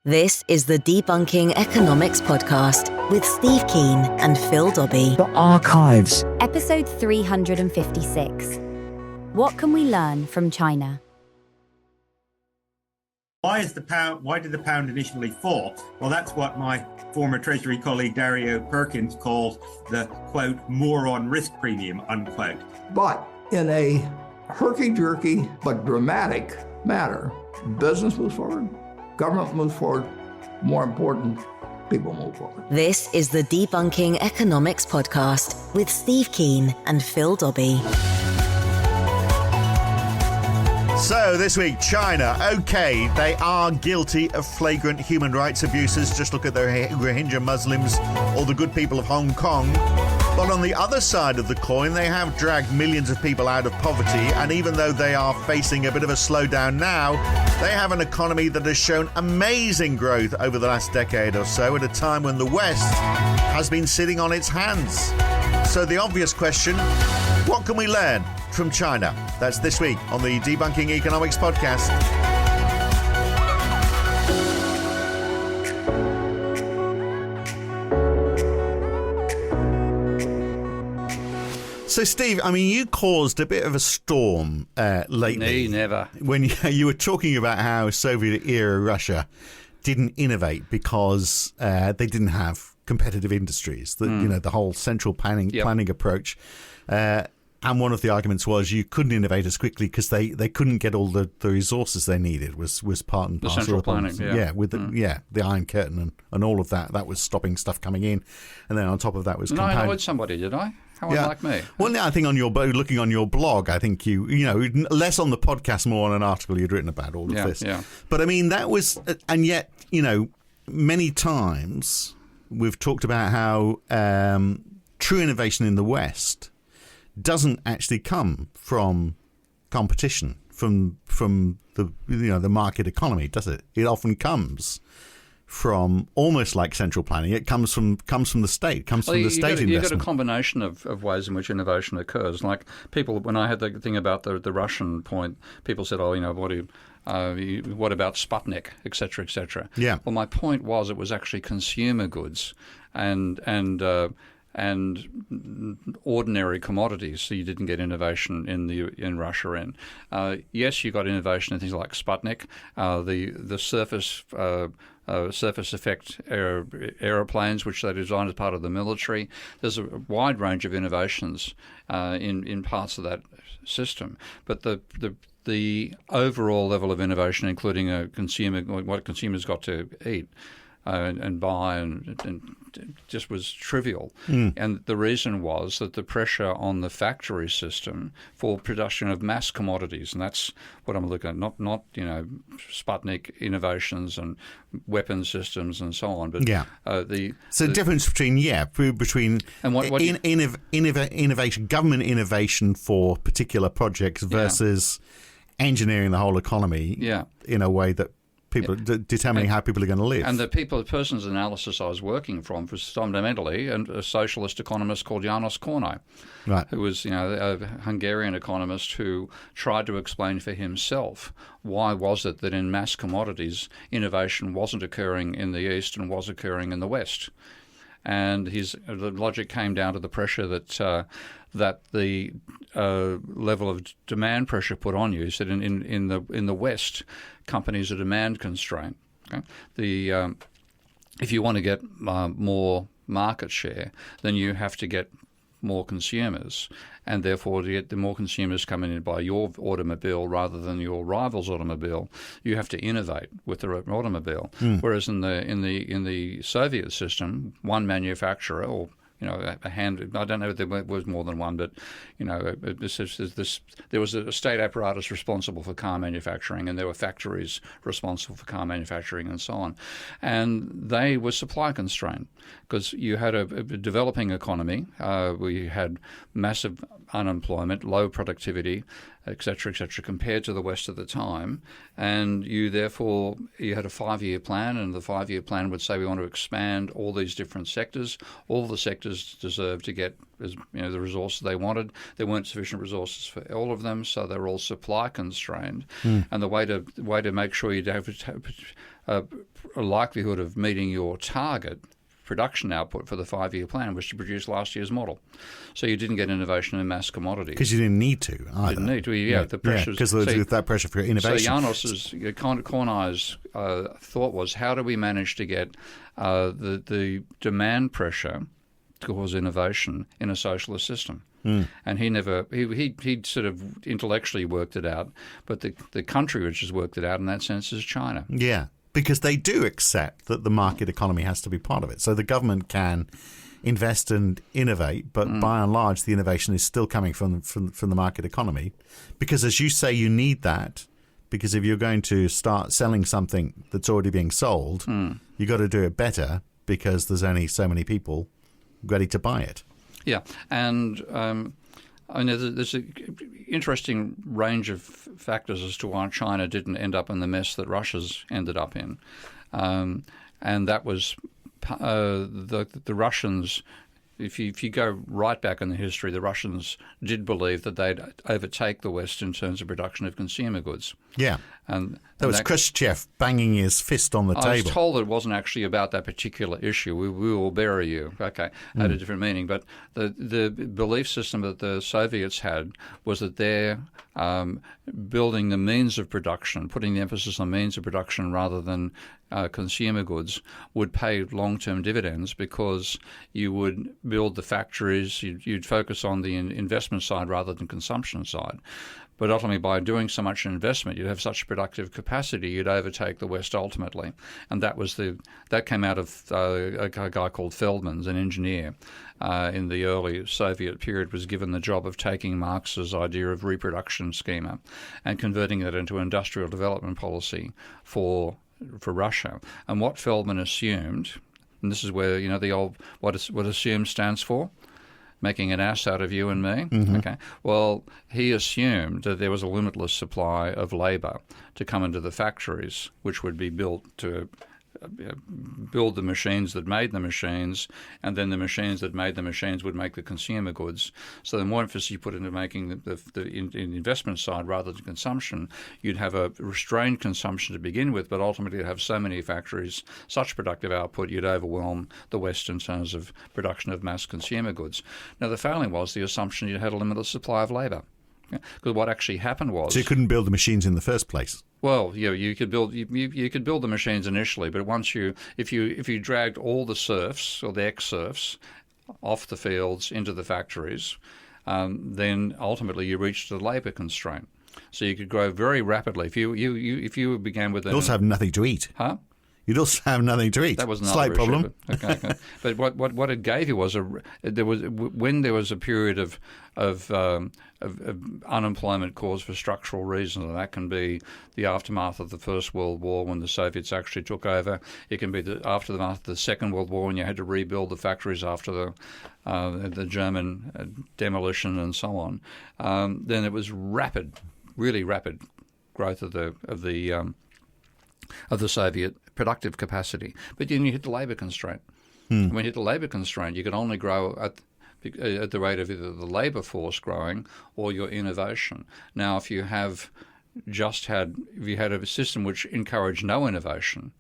This is the Debunking Economics Podcast with Steve Keen and Phil Dobbie. The Archives. Episode 356. What can we learn from China? Why did the pound initially fall? Well, that's what my former Treasury colleague Dario Perkins called the, quote, moron risk premium, unquote. But in a herky-jerky but dramatic manner, business moves forward, government moves forward, more important, people move forward. This is the Debunking Economics Podcast with Steve Keen and Phil Dobbie. So this week, China, okay, they are guilty of flagrant human rights abuses. Just look at the Rohingya Muslims or the good people of Hong Kong. But on the other side of the coin, they have dragged millions of people out of poverty. And even though they are facing a bit of a slowdown now, they have an economy that has shown amazing growth over the last decade or so at a time when the West has been sitting on its hands. So the obvious question, what can we learn from China? That's this week on the Debunking Economics Podcast. So, Steve, I mean, you caused a bit of a storm lately. No, never. When you were talking about how Soviet-era Russia didn't innovate because they didn't have competitive industries, the whole central planning approach. And one of the arguments was you couldn't innovate as quickly because they couldn't get all the resources they needed was part and parcel. The central planning, the Iron Curtain and all of that. That was stopping stuff coming in. And then on top of that was I annoyed somebody, did I? How unlike me. Well, now I think looking on your blog, I think you less on the podcast, more on an article you'd written about all of this. Yeah. But I mean, that was, and yet, many times we've talked about how true innovation in the West doesn't actually come from competition, from the market economy, does it? It often comes from almost like central planning. It comes from the state, from the state investment. You've got a combination of ways in which innovation occurs. Like people, when I had the thing about the Russian point, people said, what about Sputnik, et cetera, et cetera. Yeah. Well, my point was it was actually consumer goods and ordinary commodities, so you didn't get innovation in Russia. Yes, you got innovation in things like Sputnik, the surface effect aeroplanes, which they designed as part of the military. There's a wide range of innovations in parts of that system, but the overall level of innovation, including what consumers got to eat and buy and just was trivial. And the reason was that the pressure on the factory system for production of mass commodities, and that's what I'm looking at, not Sputnik innovations and weapon systems and so on, but the difference between innovation, government innovation for particular projects versus engineering the whole economy in a way that determining how people are going to live. And the person's analysis I was working from was fundamentally a socialist economist called János Kornai, right, who was a Hungarian economist who tried to explain for himself why was it that in mass commodities innovation wasn't occurring in the East and was occurring in the West. And the logic came down to the pressure that the level of demand pressure put on you. He said in the West, companies are demand constrained. Okay? If you want to get more market share, then you have to get more consumers, and therefore to get the more consumers coming in by your automobile rather than your rival's automobile, you have to innovate with the automobile. Whereas in the Soviet system, one manufacturer or a hand. I don't know if there was more than one, but there was a state apparatus responsible for car manufacturing, and there were factories responsible for car manufacturing, and so on. And they were supply constrained because you had a developing economy where you had massive unemployment, low productivity, et cetera, compared to the West at the time. And you had a 5-year plan, and the 5-year plan would say we want to expand all these different sectors. All the sectors deserve to get the resources they wanted. There weren't sufficient resources for all of them, so they were all supply constrained. And the way to make sure you a likelihood of meeting your target production output for the 5-year plan was to produce last year's model. So you didn't get innovation in mass commodities. Because you didn't need to either. Didn't need to, the pressures. Because there's that pressure for innovation. So Janos's, Kornai's thought was, how do we manage to get the demand pressure to cause innovation in a socialist system? And he sort of intellectually worked it out, but the country which has worked it out in that sense is China. Yeah. Because they do accept that the market economy has to be part of it. So the government can invest and innovate, but by and large, the innovation is still coming from the market economy. Because as you say, you need that. Because if you're going to start selling something that's already being sold, you've got to do it better because there's only so many people ready to buy it. Yeah. And there's an interesting range of factors as to why China didn't end up in the mess that Russia's ended up in. And that was the Russians. If you go right back in the history, the Russians did believe that they'd overtake the West in terms of production of consumer goods. Yeah. And that was Khrushchev banging his fist on the table. I was told it wasn't actually about that particular issue. We will bury you. Okay, had a different meaning. But the belief system that the Soviets had was that they're building the means of production, putting the emphasis on means of production rather than consumer goods, would pay long-term dividends because you would build the factories, you'd focus on the investment side rather than consumption side. But ultimately, by doing so much investment, you'd have such productive capacity, you'd overtake the West ultimately. And that came out of a guy called Feldman, an engineer in the early Soviet period, was given the job of taking Marx's idea of reproduction schema and converting it into industrial development policy for Russia. And what Feldman assumed, and this is where the old what assume stands for. Making an ass out of you and me. Okay. Well, he assumed that there was a limitless supply of labour to come into the factories, which would be built to build the machines that made the machines, and then the machines that made the machines would make the consumer goods. So the more emphasis you put into making the investment side rather than consumption, you'd have a restrained consumption to begin with, but ultimately you'd have so many factories, such productive output, you'd overwhelm the West in terms of production of mass consumer goods. Now, the failing was the assumption you had a limitless supply of labour. Because what actually happened was... So you couldn't build the machines in the first place? Well, you could build the machines initially, but if you dragged all the serfs or the ex-serfs off the fields into the factories, then ultimately you reached a labour constraint. So you could grow very rapidly. If you began with... You also have nothing to eat. Huh? You'd also have nothing to eat. That was another slight issue, problem. Okay. But what it gave you was when there was a period of unemployment caused for structural reasons, and that can be the aftermath of the First World War when the Soviets actually took over. It can be after the Second World War when you had to rebuild the factories after the German demolition and so on. Then it was really rapid growth of the Soviet productive capacity. But then you hit the labour constraint. When you hit the labour constraint, you can only grow at the rate of either the labour force growing or your innovation. Now, if you had a system which encouraged no innovation,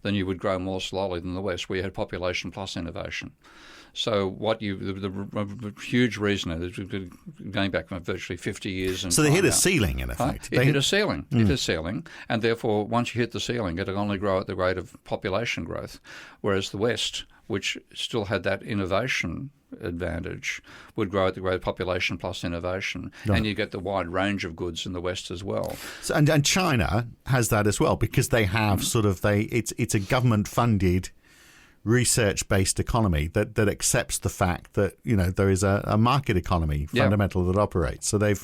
then you would grow more slowly than the West, where you had population plus innovation. So the huge reason, going back virtually 50 years. So they hit a ceiling, in effect. It hit a ceiling. It hit a ceiling. And therefore, once you hit the ceiling, it'll only grow at the rate of population growth. Whereas the West, which still had that innovation advantage, would grow at the rate of population plus innovation. Right. And you get the wide range of goods in the West as well. So, and China has that as well, because they have it's a government-funded research-based economy that accepts the fact that there is a market economy fundamental that operates. So they're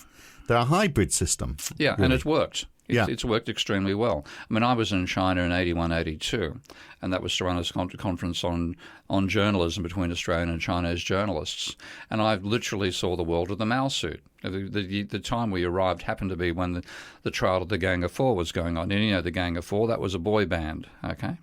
a hybrid system. Yeah, really. And it's worked. It's worked extremely well. I mean, I was in China in 81, 82, and that was to run a conference on journalism between Australian and Chinese journalists. And I literally saw the world with the Mao suit. The time we arrived happened to be when the trial of the Gang of Four was going on. And the Gang of Four, that was a boy band, okay?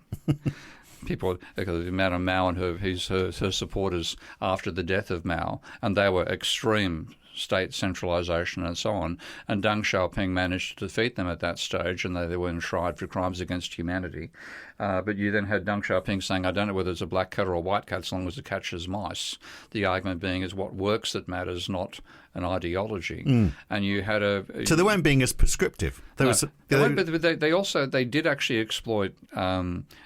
People, Madame Mao and her supporters after the death of Mao, and they were extreme state centralisation and so on. And Deng Xiaoping managed to defeat them at that stage, and they were enshrined for crimes against humanity. But you then had Deng Xiaoping saying, I don't know whether it's a black cat or a white cat as long as it catches mice. The argument being is what works that matters, not an ideology. And you had So they weren't being as prescriptive. But they did actually exploit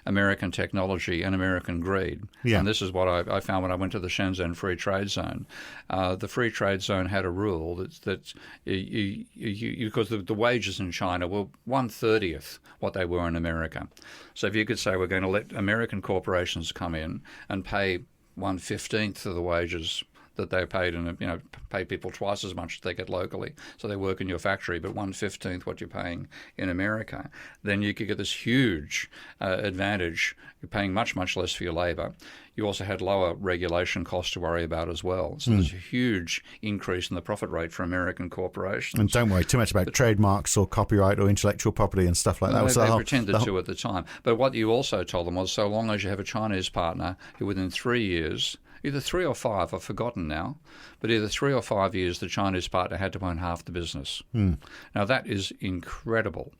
American technology and American greed. Yeah. And this is what I found when I went to the Shenzhen Free Trade Zone. The Free Trade Zone had a rule that because the wages in China were 1/30th what they were in America. So if you could say we're going to let American corporations come in and pay 1/15th of the wages that they paid, and pay people twice as much as they get locally. So they work in your factory, but 1/15th what you're paying in America. Then you could get this huge advantage. You're paying much, much less for your labour. You also had lower regulation costs to worry about as well. So there's a huge increase in the profit rate for American corporations. And don't worry too much about trademarks or copyright or intellectual property and stuff like that. They pretended to at the time. But what you also told them was so long as you have a Chinese partner who within 3 years, either 3 or 5, I've forgotten now, but either 3 or 5 years the Chinese partner had to own half the business. Now that is incredible.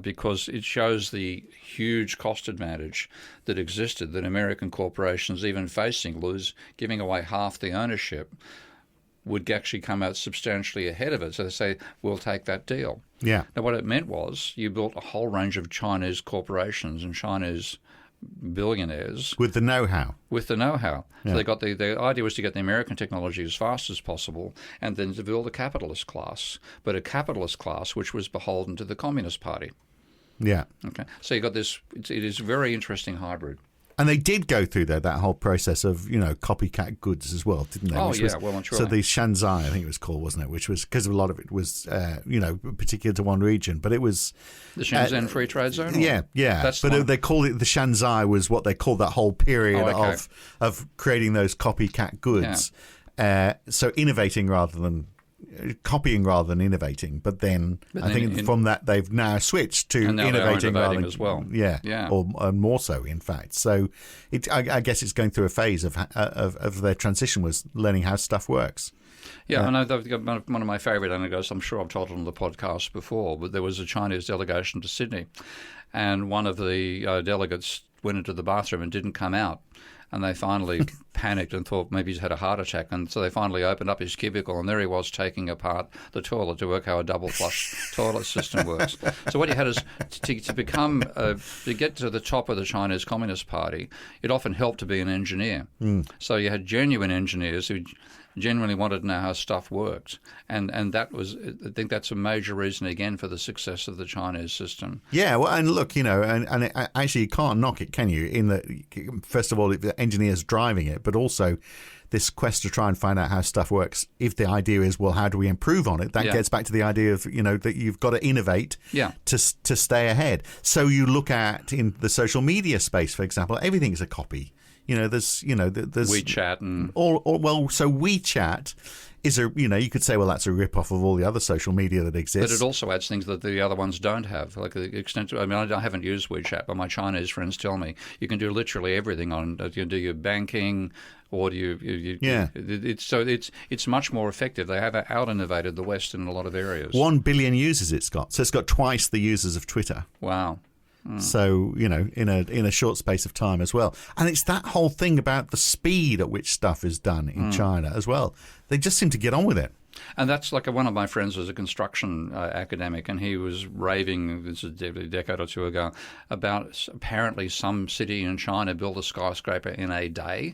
Because it shows the huge cost advantage that existed that American corporations, even facing giving away half the ownership, would actually come out substantially ahead of it. So they say, we'll take that deal. Yeah. Now what it meant was you built a whole range of Chinese corporations and Chinese billionaires with the know-how. So Yeah. they got the idea was to get the American technology as fast as possible and then to build a capitalist class, but a capitalist class which was beholden to the Communist Party. Yeah. Okay. So you got this. It is a very interesting hybrid. And they did go through that whole process of, copycat goods as well, didn't they? Oh, Which yeah, was, well and truly. So the Shanzai, I think it was called, wasn't it? Which was, because a lot of it was, particular to one region, but it was... The Shenzhen Free Trade Zone? Yeah. But they call it, the Shanzai was what they called that whole period of creating those copycat goods. Yeah. So innovating rather than... copying rather than innovating, but then I think from that they've now switched to innovating rather than, as well. Yeah. Or more so, in fact. So I guess it's going through a phase of their transition was learning how stuff works. Yeah, I know one of my favourite anecdotes. I'm sure I've told it on the podcast before, but there was a Chinese delegation to Sydney, and one of the delegates went into the bathroom and didn't come out. And they finally panicked and thought maybe he's had a heart attack. And so they finally opened up his cubicle, and there he was taking apart the toilet to work how a double flush toilet system works. So what you had is to get to the top of the Chinese Communist Party, it often helped to be an engineer. So you had genuine engineers who genuinely wanted to know how stuff worked. And that was, I think that's a major reason, again, for the success of the Chinese system. Yeah, well, and look, actually you can't knock it, can you? In that, first of all, the engineers driving it, but also this quest to try and find out how stuff works. If the idea is, well, how do we improve on it? That gets back to the idea of, that you've got to innovate to stay ahead. So you look at, in the social media space, for example, everything's a copy. There's WeChat and so WeChat is you could say, well, that's a rip-off of all the other social media that exists. But it also adds things that the other ones don't have, like the extent to, I haven't used WeChat, but my Chinese friends tell me you can do literally everything on. You can do your banking, or it's much more effective. They have out-innovated the West in a lot of areas. 1 billion users it's got, so it's got twice the users of Twitter. Wow. So, in a short space of time as well. And it's that whole thing about the speed at which stuff is done in China as well. They just seem to get on with it. And that's like one of my friends was a construction academic, and he was raving, this is a decade or two ago, about apparently some city in China built a skyscraper in a day.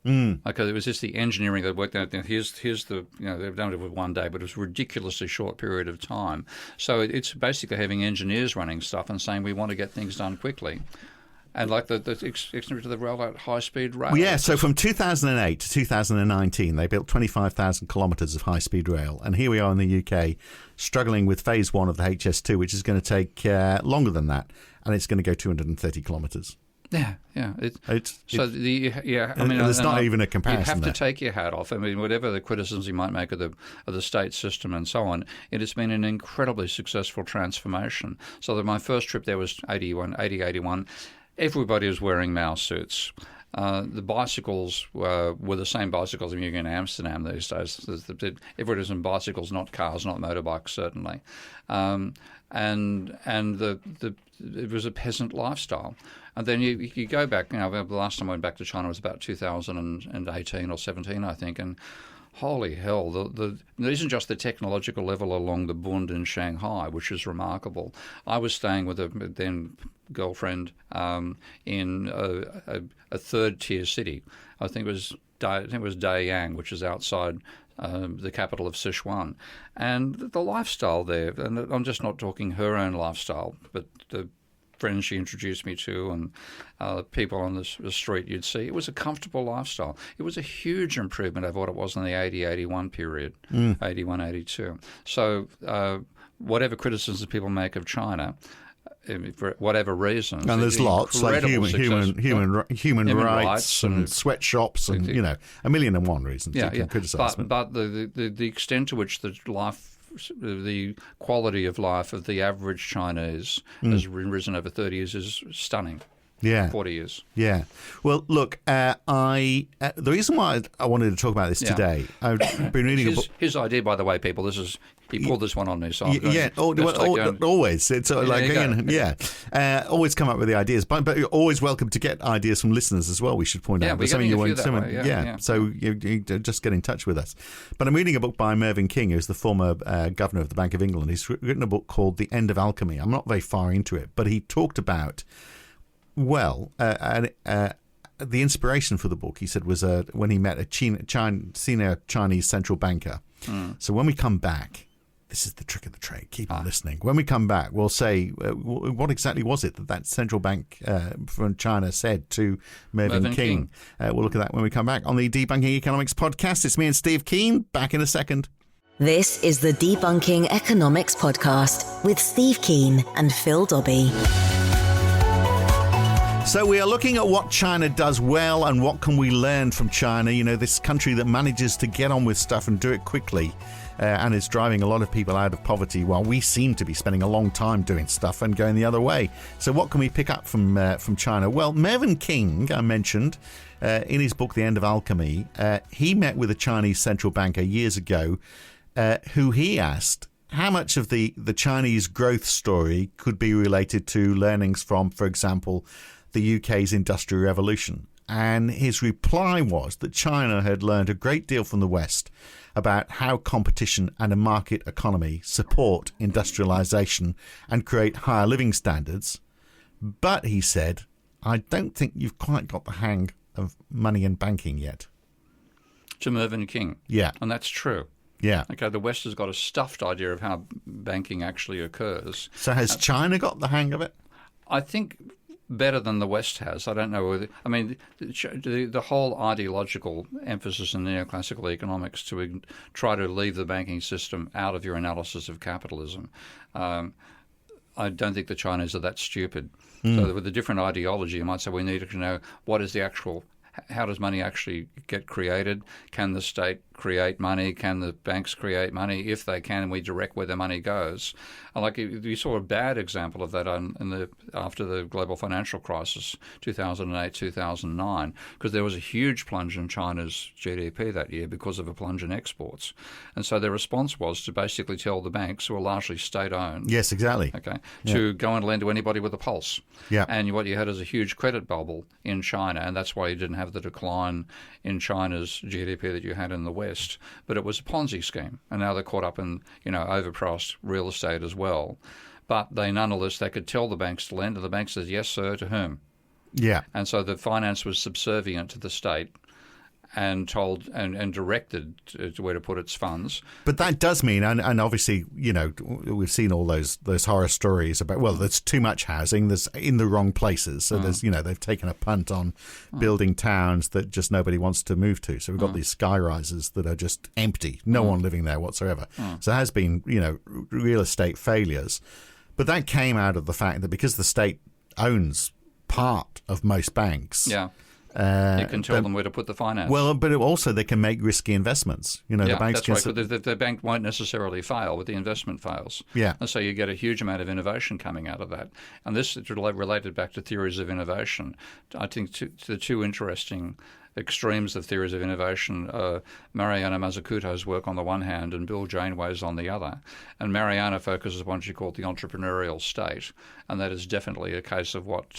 Okay, it was just the engineering that worked out. Here's the they've done it with 1 day, but it was a ridiculously short period of time. So it's basically having engineers running stuff and saying we want to get things done quickly. And like the extent to the rollout high-speed rail. Well, yeah, so from 2008 to 2019, they built 25,000 kilometres of high-speed rail. And here we are in the UK, struggling with phase 1 of the HS2, which is going to take longer than that. And it's going to go 230 kilometres. Yeah. There's not even a comparison. You have there. to take your hat off. I mean, whatever the criticisms you might make of the state system and so on, it has been an incredibly successful transformation. So that my first trip there was 80, 81. Everybody was wearing Mao suits. The bicycles were the same bicycles you're in Amsterdam these days. Everyone is in bicycles, not cars, not motorbikes, certainly. And it was a peasant lifestyle. And then you go back, the last time I went back to China was about 2018 or 17, I think, and holy hell, it isn't just the technological level along the Bund in Shanghai, which is remarkable. I was staying with a then girlfriend in a third-tier city. I think it was Dayang, which is outside the capital of Sichuan. And the lifestyle there, and I'm just not talking her own lifestyle, but the friends she introduced me to and people on the street you'd see, it was a comfortable lifestyle. It was a huge improvement over what it was in the 80-81 period, 81-82. So whatever criticisms people make of China, for whatever reasons. And there's lots, like human rights and sweatshops and, a million and one reasons you can criticise. But the extent to which the quality of life of the average Chinese has risen over 30 years is stunning. Yeah. 40 years. Yeah. Well, look, the reason why I wanted to talk about this today, I've been reading a book. His idea, by the way, people, he pulled this one on me. So always. It's always come up with the ideas. But you're always welcome to get ideas from listeners as well, we should point out. We're getting a few that way. So you just get in touch with us. But I'm reading a book by Mervyn King, who's the former governor of the Bank of England. He's written a book called The End of Alchemy. I'm not very far into it, but he talked about the inspiration for the book, he said, was when he met a senior Chinese central banker. So when we come back, this is the trick of the trade. Keep on listening. When we come back, we'll say, what exactly was it that central bank from China said to Mervyn King? We'll look at that when we come back on the Debunking Economics podcast. It's me and Steve Keen. Back in a second. This is the Debunking Economics podcast with Steve Keen and Phil Dobbie. So we are looking at what China does well and what can we learn from China, this country that manages to get on with stuff and do it quickly and is driving a lot of people out of poverty while we seem to be spending a long time doing stuff and going the other way. So what can we pick up from China? Well, Mervyn King, I mentioned, in his book, The End of Alchemy, he met with a Chinese central banker years ago who he asked how much of the Chinese growth story could be related to learnings from, for example, the UK's Industrial Revolution. And his reply was that China had learned a great deal from the West about how competition and a market economy support industrialization and create higher living standards. But, he said, I don't think you've quite got the hang of money and banking yet. To Mervyn King. Yeah. And that's true. Yeah. Okay, the West has got a stuffed idea of how banking actually occurs. So has China got the hang of it? I think better than the West has. I don't know whether, the whole ideological emphasis in neoclassical economics to try to leave the banking system out of your analysis of capitalism. I don't think the Chinese are that stupid. So with a different ideology, you might say we need to know how does money actually get created? Can the state create money? Can the banks create money? If they can, we direct where the money goes. Like you saw a bad example of that after the global financial crisis, 2008, 2009, because there was a huge plunge in China's GDP that year because of a plunge in exports. And so their response was to basically tell the banks, who are largely state-owned, yes, exactly, to go and lend to anybody with a pulse. Yeah. And what you had is a huge credit bubble in China, and that's why you didn't have the decline in China's GDP that you had in the West. But it was a Ponzi scheme, and now they're caught up in overpriced real estate as well. But nonetheless, they could tell the banks to lend, and the bank says, yes, sir, to whom? Yeah. And so the finance was subservient to the state and told and directed to where to put its funds. But that does mean, and obviously, we've seen all those horror stories about, there's too much housing, there's in the wrong places. So there's, they've taken a punt on building towns that just nobody wants to move to. So we've got these sky rises that are just empty, no one living there whatsoever. So there has been, real estate failures. But that came out of the fact that because the state owns part of most banks, You can tell them where to put the finance. Well, but also they can make risky investments. The banks that's can... right. But the bank won't necessarily fail, but the investment fails. Yeah. And so you get a huge amount of innovation coming out of that. And this is related back to theories of innovation. I think the two interesting extremes of theories of innovation, Mariana Mazzucato's work on the one hand and Bill Janeway's on the other. And Mariana focuses on what she called the entrepreneurial state, and that is definitely a case of what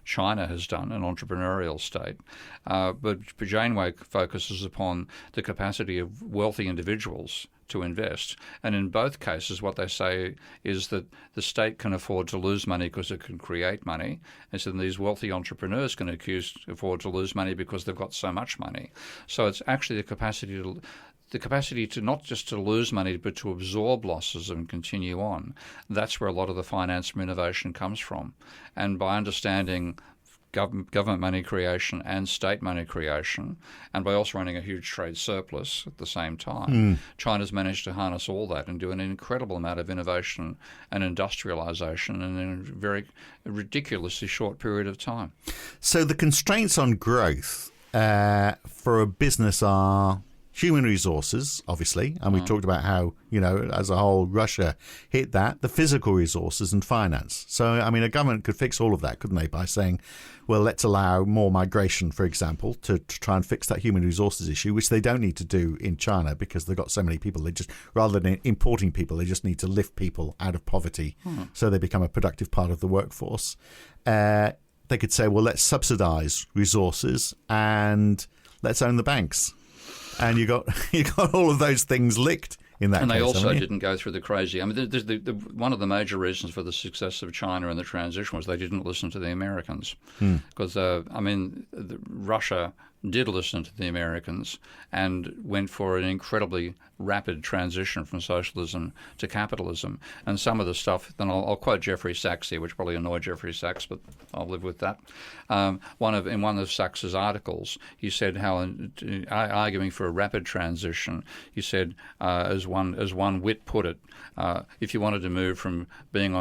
China has done, an entrepreneurial state. But Janeway focuses upon the capacity of wealthy individuals to invest. And in both cases, what they say is that the state can afford to lose money because it can create money. And so these wealthy entrepreneurs can afford to lose money because they've got so much money. So it's actually the capacity to not just to lose money, but to absorb losses and continue on. That's where a lot of the finance from innovation comes from. And by understanding government money creation and state money creation, and by also running a huge trade surplus at the same time, China's managed to harness all that and do an incredible amount of innovation and industrialization in a very ridiculously short period of time. So the constraints on growth for a business are human resources, obviously, and we talked about how, as a whole, Russia hit that, the physical resources and finance. So, a government could fix all of that, couldn't they, by saying, well, let's allow more migration, for example, to try and fix that human resources issue, which they don't need to do in China because they've got so many people. They just, rather than importing people, they just need to lift people out of poverty so they become a productive part of the workforce. They could say, well, let's subsidize resources and let's own the banks. And you got all of those things licked in that case. And they also didn't go through the crazy. One of the major reasons for the success of China in the transition was they didn't listen to the Americans. Because, Russia did listen to the Americans and went for an incredibly rapid transition from socialism to capitalism. And some of the stuff, then I'll quote Jeffrey Sachs here, which probably annoyed Jeffrey Sachs, but I'll live with that. In one of Sachs's articles, he said how, arguing for a rapid transition, he said, as one wit put it, if you wanted to move from being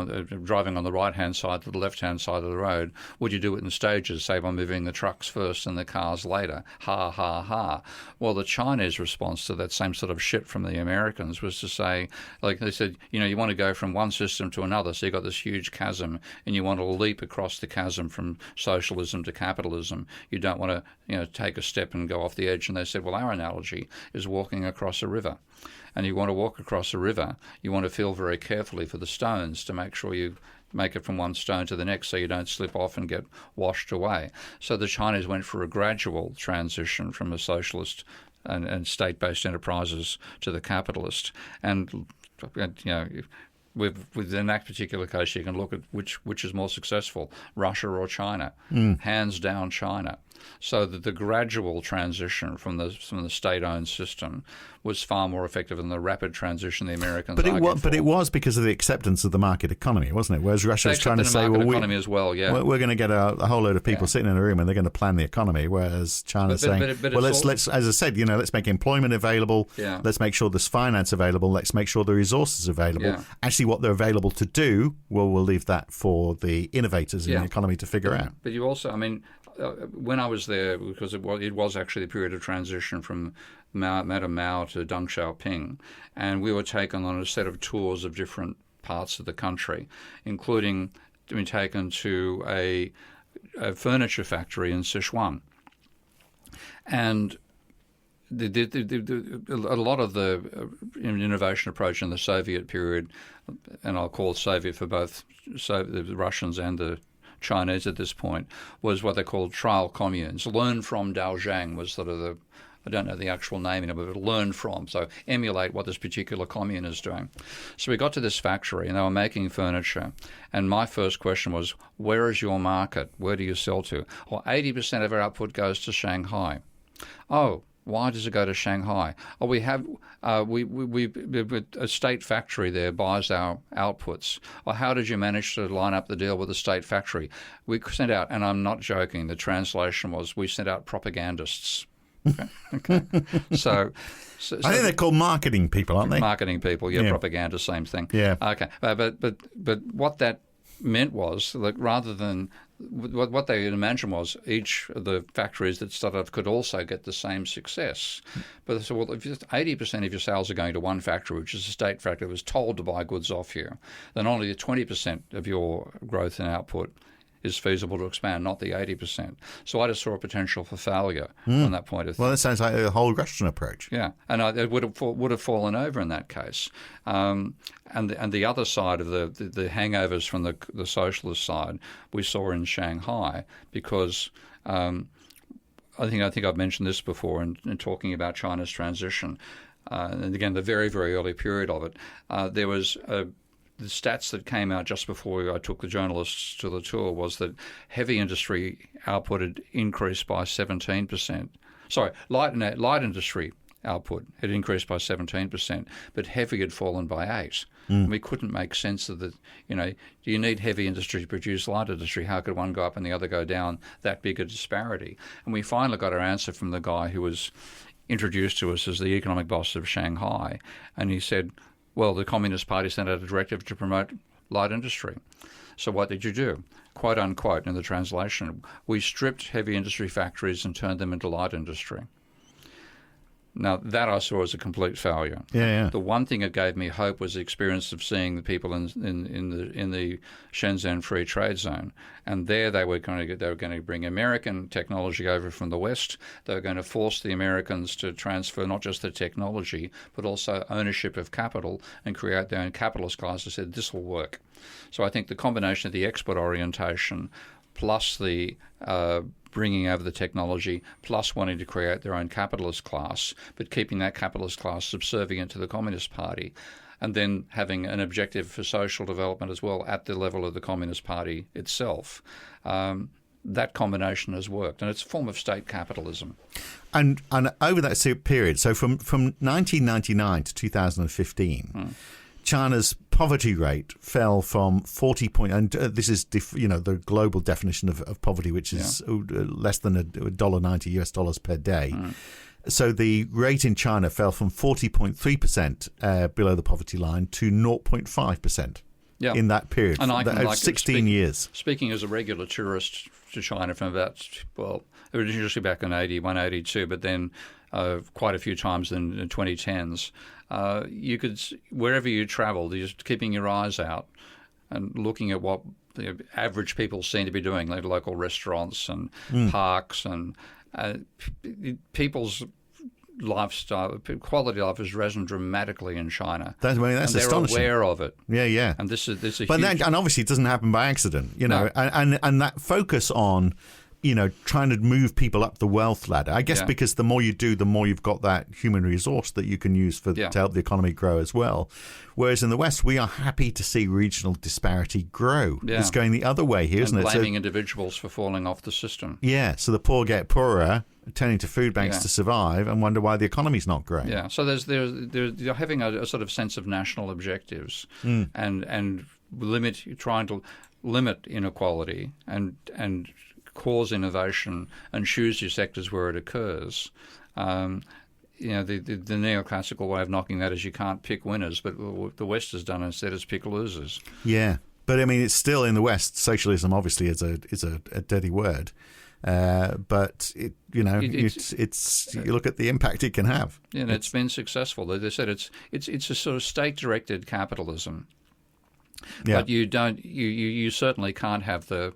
driving on the right-hand side to the left-hand side of the road, would you do it in stages, say by moving the trucks first and the cars later? Ha, ha, ha. Well, the Chinese response to that same sort of shit from the Americans was to say, like they said, you want to go from one system to another, so you've got this huge chasm, and you want to leap across the chasm from socialism to capitalism. You don't want to, take a step and go off the edge. And they said, well, our analogy is walking across a river. And you want to walk across a river, you want to feel very carefully for the stones to make sure you make it from one stone to the next so you don't slip off and get washed away. So the Chinese went for a gradual transition from a socialist and state-based enterprises to the capitalist. And within that particular case, you can look at which is more successful, Russia or China. Hands down, China. So that the gradual transition from the state-owned system was far more effective than the rapid transition the Americans argued for. But it was because of the acceptance of the market economy, wasn't it? Whereas Russia was trying to say, well, economy as well, yeah. We're going to get a whole load of people sitting in a room and they're going to plan the economy, whereas China's saying, let's, as I said, let's make employment available, let's make sure there's finance available, let's make sure the resources are available. Yeah. Actually, what they're available to do, well, we'll leave that for the innovators in the economy to figure out. But you also, when I was there, because it was actually the period of transition from Madame Mao to Deng Xiaoping, and we were taken on a set of tours of different parts of the country, including being taken to a furniture factory in Sichuan. And a lot of the innovation approach in the Soviet period, and I'll call it Soviet for both the Russians and the Chinese at this point, was what they called trial communes. Learn from Daojiang was sort of I don't know the actual name of it, but learn from. So emulate what this particular commune is doing. So we got to this factory and they were making furniture. And my first question was, where is your market? Where do you sell to? Well, 80% of our output goes to Shanghai. Oh, why does it go to Shanghai? Oh, we have a state factory there buys our outputs. Well, how did you manage to line up the deal with the state factory? We sent out, and I'm not joking, the translation was we sent out propagandists. Okay. So I think they're called marketing people, aren't they? Marketing people, yeah. Propaganda, same thing. Yeah. Okay. But what that meant was that rather than what they imagined was each of the factories that started off could also get the same success. But they said, well, if 80% of your sales are going to one factory, which is a state factory that was told to buy goods off you, then only the 20% of your growth and output is feasible to expand, not the 80%. So I just saw a potential for failure from that point of view. Well, that sounds like a whole Russian approach. Yeah, and it would have fallen over in that case. And the other side of the hangovers from the socialist side we saw in Shanghai, because I think I've mentioned this before in talking about China's transition, and again the very, very early period of it. There was the stats that came out just before I took the journalists to the tour was that heavy industry output had increased by 17%. Sorry, light industry output had increased by 17%, but heavy had fallen by 8%. And we couldn't make sense of the, do you need heavy industry to produce light industry? How could one go up and the other go down? That big a disparity. And we finally got our answer from the guy who was introduced to us as the economic boss of Shanghai, and he said, well, the Communist Party sent out a directive to promote light industry. So what did you do? Quote unquote in the translation, we stripped heavy industry factories and turned them into light industry. Now, that I saw as a complete failure. Yeah. The one thing that gave me hope was the experience of seeing the people in the Shenzhen Free Trade Zone, and there they were going to bring American technology over from the West. They were going to force the Americans to transfer not just the technology but also ownership of capital and create their own capitalist class. I said this will work. So I think the combination of the export orientation plus the bringing over the technology, plus wanting to create their own capitalist class, but keeping that capitalist class subservient to the Communist Party, and then having an objective for social development as well at the level of the Communist Party itself. That combination has worked, and it's a form of state capitalism. And over that period, so from 1999 to 2015, China's poverty rate fell from 40 and this is the global definition of poverty, which is less than $1.90 US dollars per day. So the rate in China fell from 40.3% below the poverty line to 0.5% in that period. And I can 16 years. Speaking as a regular tourist to China from about, originally back in 81, 82, but then quite a few times in the 2010s. You could, wherever you travel, just keeping your eyes out and looking at what the average people seem to be doing, like local restaurants and parks, and people's lifestyle, quality of life has risen dramatically in China. That's and they're astonishing. Aware of it. Yeah. And this is a but huge... and obviously it doesn't happen by accident, No. and that focus on trying to move people up the wealth ladder. I guess because the more you do, the more you've got that human resource that you can use to help the economy grow as well. Whereas in the West, we are happy to see regional disparity grow. Yeah. It's going the other way here, isn't it? Blaming individuals for falling off the system. Yeah, so the poor get poorer, turning to food banks to survive, and wonder why the economy's not growing. Yeah, so you're having a sort of sense of national objectives and trying to limit inequality and cause innovation and choose your sectors where it occurs. The neoclassical way of knocking that is you can't pick winners, but what the West has done instead is pick losers. Yeah, but I mean, it's still in the West. Socialism obviously is a dirty word, but it's you look at the impact it can have. Yeah, and it's been successful. They said it's a sort of state-directed capitalism. Yeah. But you certainly can't have the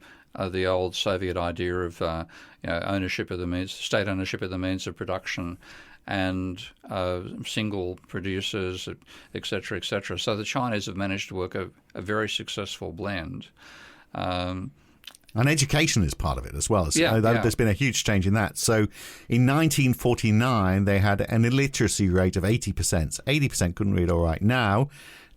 old Soviet idea of ownership of the means, state ownership of the means of production, and single producers, et cetera, et cetera. So the Chinese have managed to work a very successful blend. And education is part of it as well. There's been a huge change in that. So in 1949, they had an illiteracy rate of 80%. 80% couldn't read all right. Now,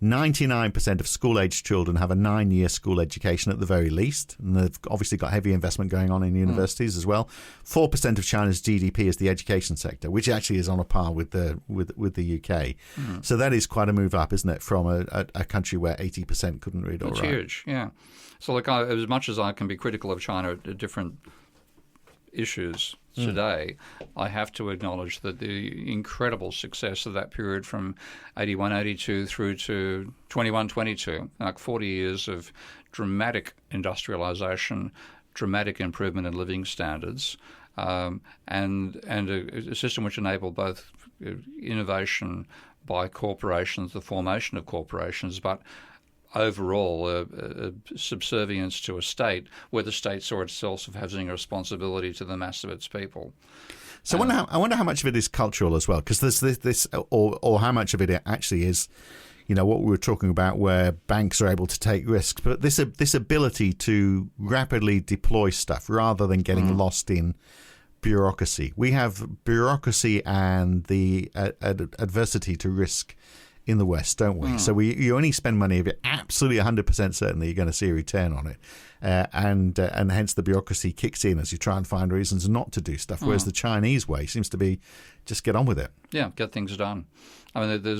99% of school-aged children have a 9-year school education at the very least, and they've obviously got heavy investment going on in universities as well. 4% of China's GDP is the education sector, which actually is on a par with the UK. So that is quite a move up, isn't it, from a country where 80% couldn't read all right? It's huge, yeah. So as much as I can be critical of China at different issues today, I have to acknowledge that the incredible success of that period from 81, 82 through to 21, 22, like 40 years of dramatic industrialization, dramatic improvement in living standards, and a system which enabled both innovation by corporations, the formation of corporations, but overall a subservience to a state where the state saw itself as having a responsibility to the mass of its people. So I wonder how much of it is cultural as well, because there's this or how much of it actually is, what we were talking about, where banks are able to take risks, but this ability to rapidly deploy stuff rather than getting lost in bureaucracy. We have bureaucracy and the adversity to risk in the West, don't we? So you only spend money if you're absolutely 100% certain that you're going to see a return on it, and hence the bureaucracy kicks in as you try and find reasons not to do stuff. Whereas the Chinese way seems to be just get on with it. Yeah, get things done. I mean,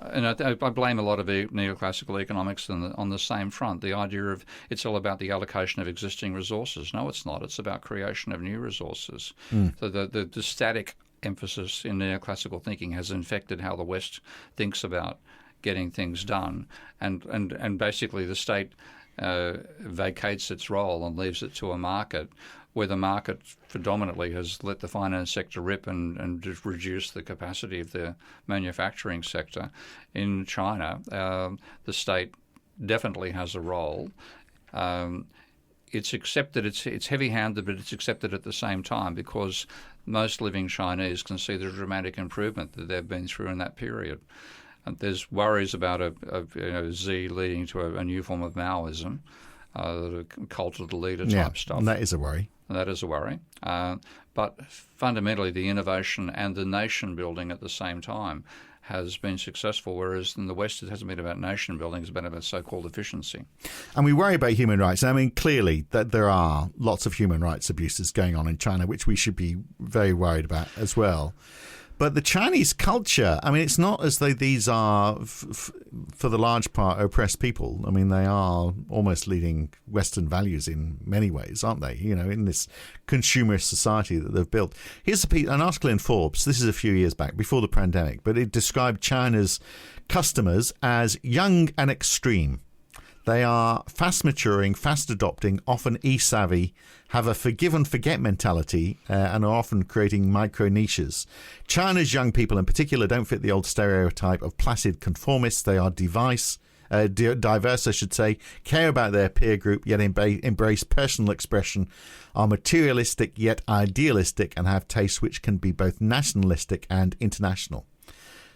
I blame a lot of neoclassical economics on the same front. The idea of it's all about the allocation of existing resources. No, it's not. It's about creation of new resources. So the static emphasis in neoclassical thinking has infected how the West thinks about getting things done, and basically the state vacates its role and leaves it to a market, where the market predominantly has let the finance sector rip and just reduced the capacity of the manufacturing sector. In China, the state definitely has a role. It's accepted, it's heavy-handed, but it's accepted at the same time because most living Chinese can see the dramatic improvement that they've been through in that period. And there's worries about a Z leading to a new form of Maoism, the cult of the leader type stuff. And that is a worry. That is a worry. But fundamentally, the innovation and the nation building at the same time has been successful, whereas in the West it hasn't been about nation building, it's been about so-called efficiency. And we worry about human rights. I mean, clearly that there are lots of human rights abuses going on in China, which we should be very worried about as well. But the Chinese culture, I mean, it's not as though these are, for the large part, oppressed people. I mean, they are almost leading Western values in many ways, aren't they? In this consumerist society that they've built. Here's an article in Forbes. This is a few years back, before the pandemic, but it described China's customers as young and extreme. They are fast maturing, fast adopting, often e-savvy, have a forgive and forget mentality, and are often creating micro niches. China's young people in particular don't fit the old stereotype of placid conformists. They are diverse, I should say, care about their peer group, yet embrace personal expression, are materialistic yet idealistic, and have tastes which can be both nationalistic and international.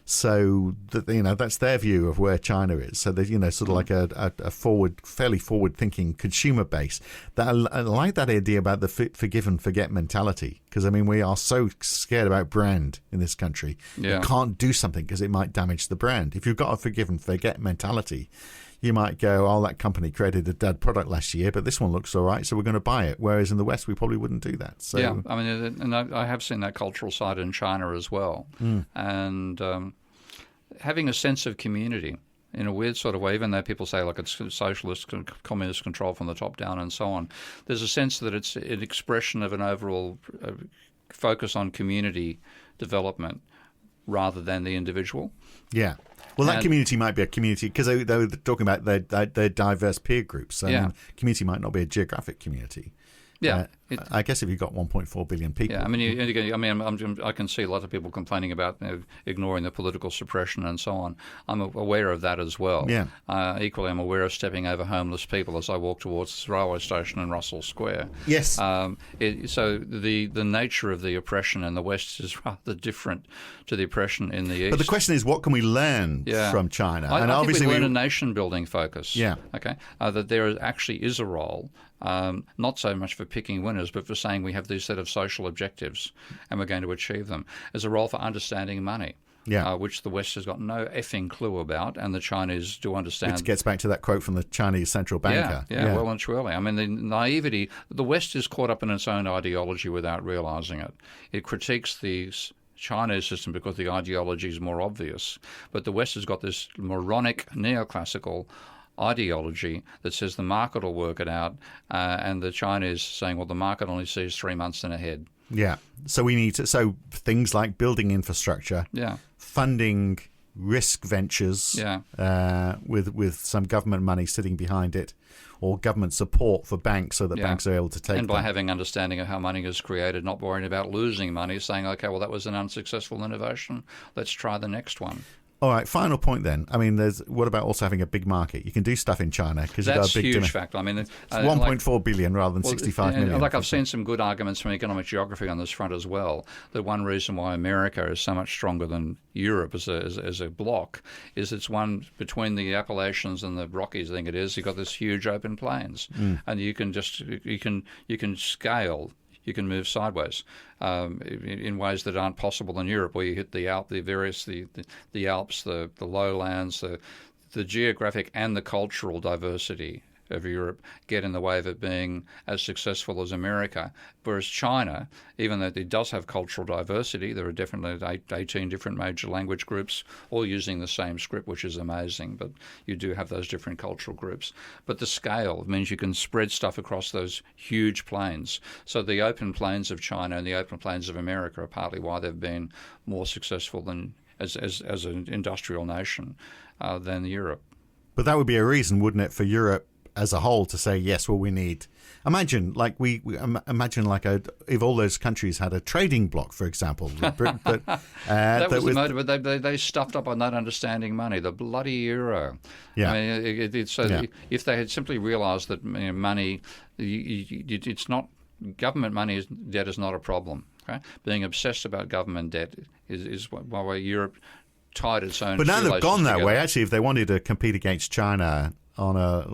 So that's their view of where China is. So they sort of like a fairly forward-thinking consumer base. I like that idea about the forgive and forget mentality, because I mean we are so scared about brand in this country. Yeah. You can't do something because it might damage the brand. If you've got a forgive and forget mentality, you might go, "Oh, that company created a dead product last year, but this one looks all right, so we're going to buy it." Whereas in the West, we probably wouldn't do that. So, yeah, I mean, and I have seen that cultural side in China as well, and having a sense of community in a weird sort of way, even though people say like it's socialist, communist control from the top down and so on, there's a sense that it's an expression of an overall focus on community development rather than the individual. Yeah. Well, that community might be a community because they were talking about their diverse peer groups. So community might not be a geographic community. Yeah, I guess if you've got 1.4 billion people. Yeah, I mean, I can see a lot of people complaining about ignoring the political suppression and so on. I'm aware of that as well. Yeah. Equally, I'm aware of stepping over homeless people as I walk towards the railway station in Russell Square. Yes. So the nature of the oppression in the West is rather different to the oppression in the East. But the question is, what can we learn from China? I obviously think we learn a nation-building focus. Yeah. Okay. That there actually is a role. Not so much for picking winners, but for saying we have these set of social objectives and we're going to achieve them. As a role for understanding money, which the West has got no effing clue about, and the Chinese do understand. Which gets back to that quote from the Chinese central banker. Yeah, well and truly. I mean, the naivety, the West is caught up in its own ideology without realizing it. It critiques the Chinese system because the ideology is more obvious, but the West has got this moronic neoclassical ideology that says the market will work it out, and the Chinese saying, well, the market only sees 3 months in ahead. Yeah. So we need to, things like building infrastructure, funding risk ventures Yeah. with some government money sitting behind it, or government support for banks so that banks are able to take and by them. having understanding of how money is created, not worrying about losing money, saying, okay, well, that was an unsuccessful innovation. Let's try the next one. All right, final point then. I mean, what about also having a big market? You can do stuff in China because you've got a big huge demand. fact. I mean, It's 1.4 billion rather than 65 million. Like I've seen some good arguments from economic geography on this front as well. That one reason why America is so much stronger than Europe as a bloc is it's one between the Appalachians and the Rockies. I think it is. You've got this huge open plains, and you can scale. You can move sideways in ways that aren't possible in Europe, where you hit the Alps, the lowlands, the geographic and the cultural diversity of Europe get in the way of it being as successful as America. Whereas China, even though it does have cultural diversity, there are definitely 18 different major language groups, all using the same script, which is amazing, but you do have those different cultural groups. But the scale means you can spread stuff across those huge plains. So the open plains of China and the open plains of America are partly why they've been more successful than as an industrial nation than Europe. But that would be a reason, wouldn't it, for Europe as a whole to say, yes, well, we need... Imagine if all those countries had a trading bloc, for example. That was the motive, but they stuffed up on not understanding money, the bloody euro. Yeah. I mean, if they had simply realised that money, it's not... Government money debt is not a problem. Okay? Being obsessed about government debt is why Europe tied its own... But now they've gone that together. way. Actually, if they wanted to compete against China on a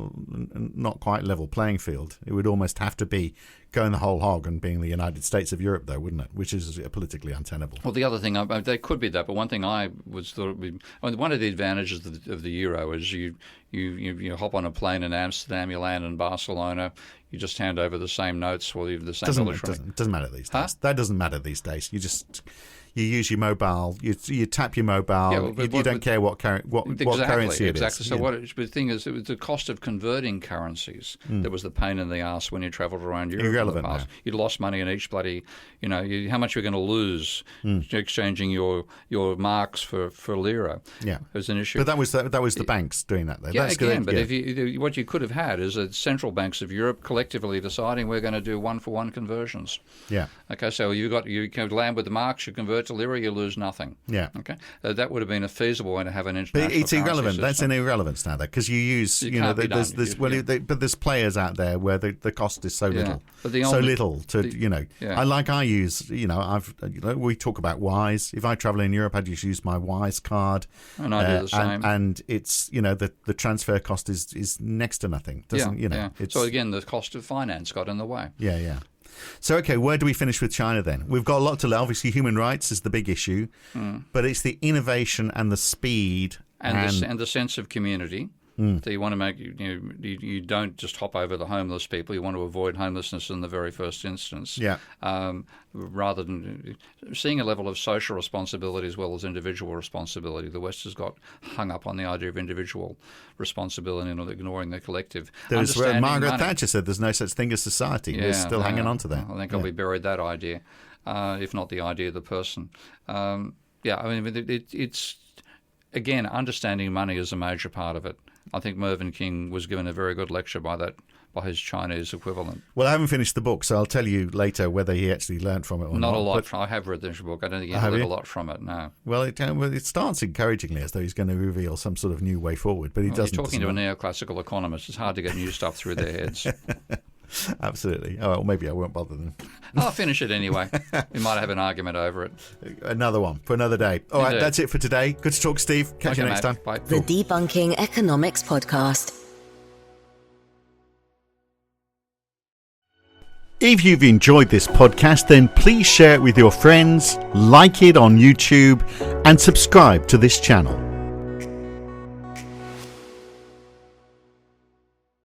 not quite level playing field, it would almost have to be going the whole hog and being the United States of Europe, though, wouldn't it? Which is politically untenable. Well, the other thing, they could be that, but one thing I was thought would be, one of the advantages of the euro is you hop on a plane in Amsterdam, you land in Barcelona, you just hand over the same notes or the same Doesn't matter these days. That doesn't matter these days. You use your mobile. You tap your mobile. You don't care what currency it is. Exactly. So the thing is, it was the cost of converting currencies that was the pain in the ass when you travelled around Europe. Irrelevant in the past. now. You lost money in each bloody. How much you're going to lose exchanging your marks for lira. Yeah, it was an issue. But that was the banks doing that, though. Yeah, That's again. good. But what you could have had is that central banks of Europe collectively deciding we're going to do 1-for-1 conversions. Yeah. Okay, so you can land with the marks, you convert to lira, you lose nothing. Yeah. Okay, that would have been a feasible way to have an international. But it's irrelevant. System. That's an irrelevance now, though, because you use but there's players out there where the cost is so little, I use we talk about Wise. If I travel in Europe, I just use my Wise card, and I do the same. And it's the transfer cost is next to nothing. So again, the cost of finance got in the way. Yeah. So, okay, where do we finish with China then? We've got a lot to learn. Obviously, human rights is the big issue, but it's the innovation and the speed and the sense of community that you want to make. You don't just hop over the homeless people. You want to avoid homelessness in the very first instance. Yeah. Rather than seeing a level of social responsibility as well as individual responsibility. The West has got hung up on the idea of individual responsibility and ignoring the collective. There's where Margaret Thatcher said there's no such thing as society. We're still hanging on to that. I think we buried that idea, if not the idea of the person. It's, again, understanding money is a major part of it. I think Mervyn King was given a very good lecture by his Chinese equivalent. Well, I haven't finished the book, so I'll tell you later whether he actually learned from it or not. Not a lot. I have read the book. I don't think he learned a lot from it, no. Well, it starts encouragingly as though he's going to reveal some sort of new way forward, but he doesn't. You're talking to a neoclassical economist. It's hard to get new stuff through their heads. Absolutely. Oh, well, maybe I won't bother then. I'll finish it anyway. We might have an argument over it. Another one for another day. All right, that's it for today. Good to talk, Steve. Catch you next time. Bye. The Debunking Economics Podcast. If you've enjoyed this podcast, then please share it with your friends, like it on YouTube, and subscribe to this channel.